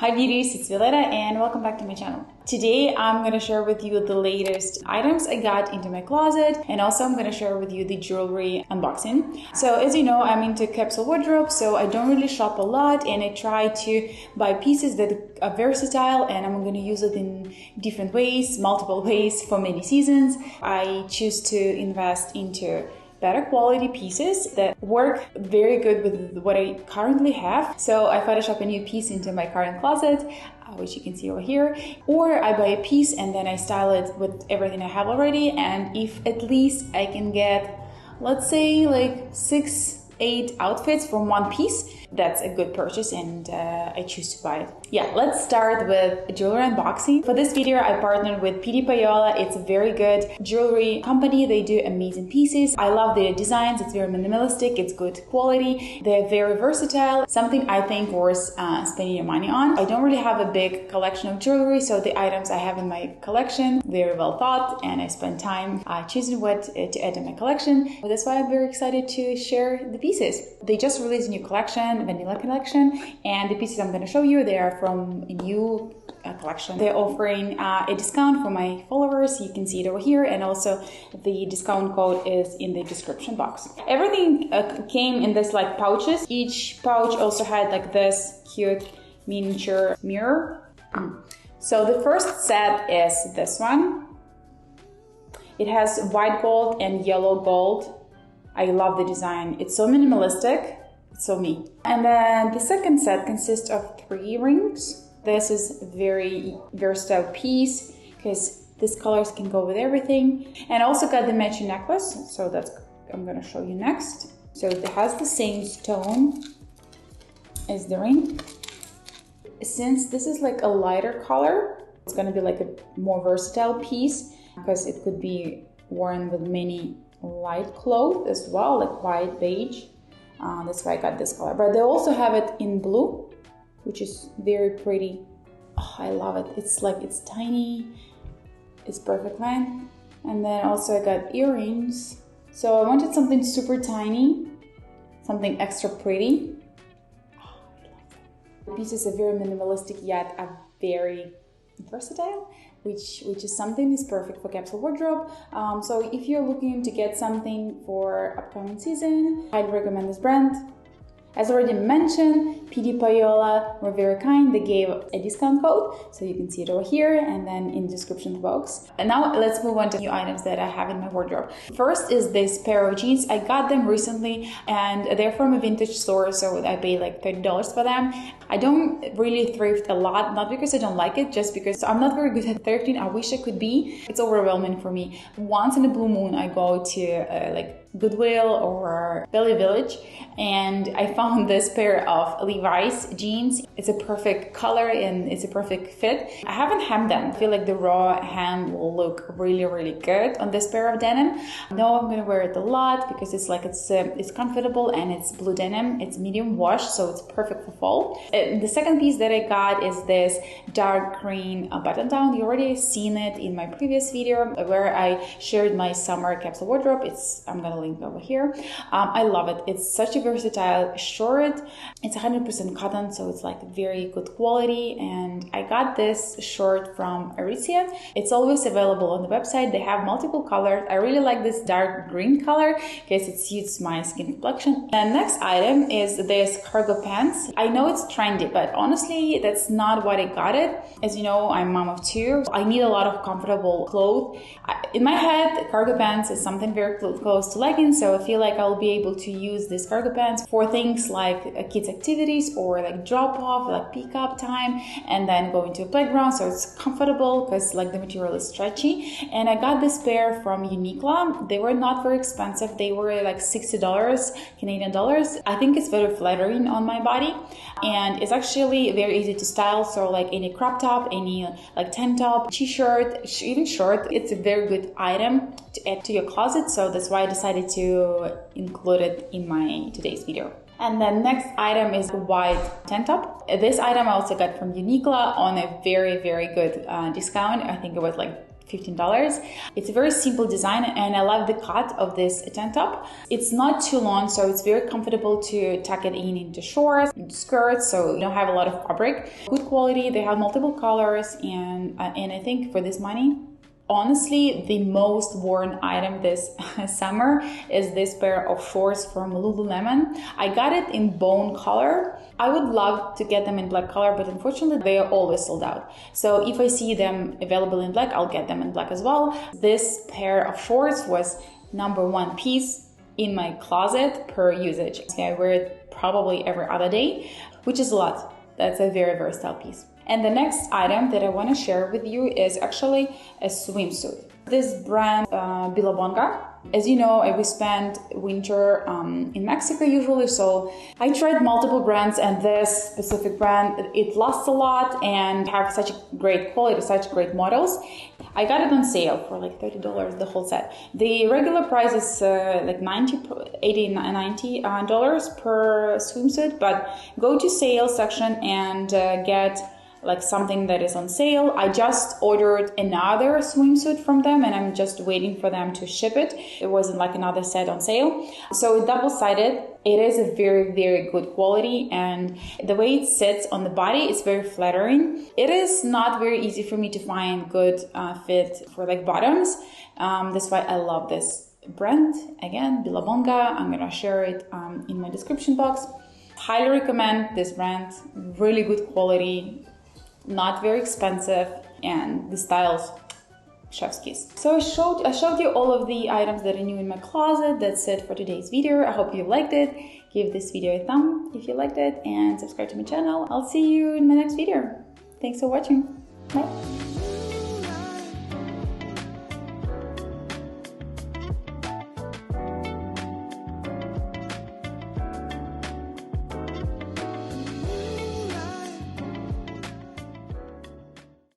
Hi beauties, it's Violetta and welcome back to my channel. Today I'm going to share with you the latest items I got into my closet, and also I'm going to share with you the jewelry unboxing. So as you know, I'm into Capsule Wardrobe, so I don't really shop a lot and I try to buy pieces that are versatile and I'm going to use it in different ways, multiple ways for many seasons. I choose to invest into better quality pieces that work very good with what I currently have. So I Photoshop a new piece into my current closet, which you can see over here, or I buy a piece and then I style it with everything I have already. And if at least I can get, let's say like 6-8 outfits from one piece, that's a good purchase and I choose to buy it. Yeah, let's start with jewelry unboxing. For this video, I partnered with Paiola. It's a very good jewelry company. They do amazing pieces. I love their designs. It's very minimalistic. It's good quality. They're very versatile. Something I think worth spending your money on. I don't really have a big collection of jewelry, so the items I have in my collection, very well thought, and I spend time choosing what to add to my collection. That's why I'm very excited to share the pieces. They just released a new collection, vanilla collection, and the pieces I'm going to show you, they are from a new collection. They're offering a discount for my followers. You can see it over here, and also the discount code is in the description box. Everything came in this like pouches. Each pouch also had like this cute miniature mirror. So the first set is this one. It has white gold and yellow gold. I love the design. It's so minimalistic. It's so me. And then the second set consists of 3 rings. This is a very versatile piece because these colors can go with everything. And I also got the matching necklace, so that's I'm gonna show you next. So it has the same stone as the ring. Since this is like a lighter color, it's gonna be like a more versatile piece because it could be worn with many light clothes as well, like white, beige. That's why I got this color. But they also have it in blue, which is very pretty. Oh, I love it. It's like, it's tiny, it's perfect length. And then also I got earrings. So I wanted something super tiny, something extra pretty. Oh, I love it. The pieces are very minimalistic yet are very versatile, which is something is perfect for Capsule Wardrobe. So if you're looking to get something for upcoming season, I'd recommend this brand. As already mentioned, Paiola were very kind. They gave a discount code, so you can see it over here and then in the description box. And now let's move on to new items that I have in my wardrobe. First is this pair of jeans. I got them recently and they're from a vintage store, so I paid like $30 for them. I don't really thrift a lot, not because I don't like it, just because I'm not very good at thrifting. I wish I could be. It's overwhelming for me. Once in a blue moon, I go to like Goodwill or Belly Village, and I found this pair of Levi's jeans. It's a perfect color and it's a perfect fit. I haven't hemmed them. I feel like the raw hem will look really, really good on this pair of denim. I know I'm gonna wear it a lot because it's like it's comfortable and it's blue denim. It's medium wash, so it's perfect for fall. The second piece that I got is this dark green button down. You already seen it in my previous video where I shared my summer capsule wardrobe. I'm gonna link over here. I love it. It's such a versatile short. It's 100% cotton, so it's like very good quality. And I got this short from Aritzia. It's always available on the website. They have multiple colors. I really like this dark green color because it suits my skin complexion. And next item is this cargo pants. I know it's trendy, but honestly, that's not what I got it. As you know, I'm mom of 2. I need a lot of comfortable clothes. In my head, cargo pants is something very close to leggings, so I feel like I'll be able to use these cargo pants for things like kids activities or like drop off, like pick up time, and then go into a playground. So it's comfortable because like the material is stretchy. And I got this pair from Uniqlo. They were not very expensive. They were like $60 Canadian dollars. I think it's very flattering on my body, and it's actually very easy to style. So like any crop top, any like tank top, t-shirt, even short, it's a very good item to add to your closet. So that's why I decided to include it in my today's video. And the next item is the white tank top. This item I also got from Uniqlo on a very, very good discount. I think it was like $15. It's a very simple design and I love the cut of this tank top. It's not too long, so it's very comfortable to tuck it in into shorts, into skirts, so you don't have a lot of fabric. Good quality, they have multiple colors, and I think for this money, honestly, the most worn item this summer is this pair of shorts from Lululemon. I got it in bone color. I would love to get them in black color, but unfortunately they are always sold out. So if I see them available in black, I'll get them in black as well. This pair of shorts was #1 piece in my closet per usage. I wear it probably every other day, which is a lot. That's a very versatile piece. And the next item that I want to share with you is actually a swimsuit. This brand, Billabonga. As you know, we spend winter in Mexico usually, so I tried multiple brands, and this specific brand, it lasts a lot and have such great quality, such great models. I got it on sale for like $30, the whole set. The regular price is like $90 per swimsuit, but go to sales section and get like something that is on sale. I just ordered another swimsuit from them and I'm just waiting for them to ship it. It wasn't like another set on sale. So it's double-sided. It is a very, very good quality, and the way it sits on the body is very flattering. It is not very easy for me to find good fit for like bottoms. That's why I love this brand. Again, Billabonga. I'm gonna share it in my description box. Highly recommend this brand. Really good quality. Not very expensive, and the styles, chef's kiss. So I showed you all of the items that are new in my closet. That's it for today's video. I hope you liked it. Give this video a thumb if you liked it, and subscribe to my channel. I'll see you in my next video. Thanks for watching. Bye.